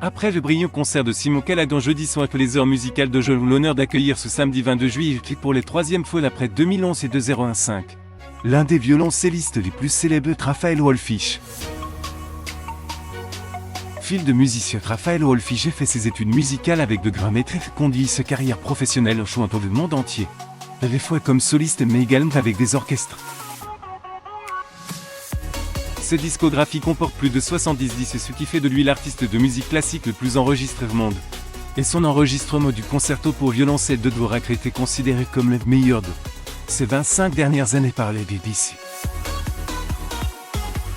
Après le brillant concert de Simon Caladan jeudi soir que les heures musicales de Joel ont l'honneur d'accueillir ce samedi 22 juillet pour les troisième fois après 2011 et 2015. L'un des violoncellistes les plus célèbres, Raphaël Wolfisch. Fils de musicien, Raphaël Wolfisch a fait ses études musicales avec de grands maîtres et conduit sa carrière professionnelle en jouant dans le monde entier. À la fois comme soliste mais également avec des orchestres. Sa discographie comporte plus de 70 disques, ce qui fait de lui l'artiste de musique classique le plus enregistré au monde. Et son enregistrement du concerto pour violoncelle de Dvorak a été considéré comme le meilleur de ces 25 dernières années par les BBC.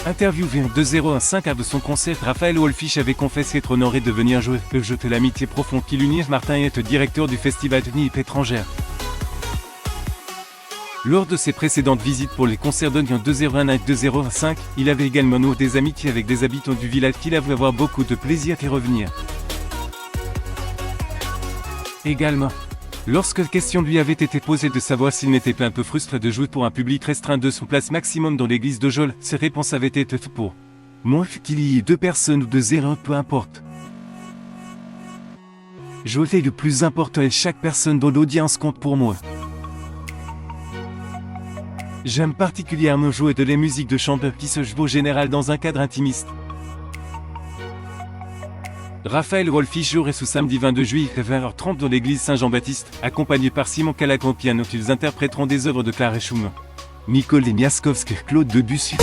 Interviewé en 2015 de son concert, Raphaël Wolfisch avait confessé être honoré de venir jouer le jeu de l'amitié profonde qui l'unit. Martin est directeur du festival de Nip étrangère. Lors de ses précédentes visites pour les concerts d'Ogne en 2001 et 2005, il avait également noué des amitiés avec des habitants du village qu'il avouait avoir beaucoup de plaisir à y revenir. Également, lorsque question lui avait été posée de savoir s'il n'était pas un peu frustré de jouer pour un public restreint de son place maximum dans l'église de Joel, ses réponses avaient été pour moi qu'il y ait 2 personnes ou 2 erreurs, peu importe. Joel est le plus important et chaque personne dans l'audience compte pour moi. J'aime particulièrement jouer de la musique de chanteur qui se joue au général dans un cadre intimiste. Raphaël Wolfisch jouerait ce samedi 22 juillet à 20h30 dans l'église Saint-Jean-Baptiste, accompagné par Simon Caladan au piano. Ils interpréteront des œuvres de Clara Schumann, Nicole Miaskowska, Claude Debussy.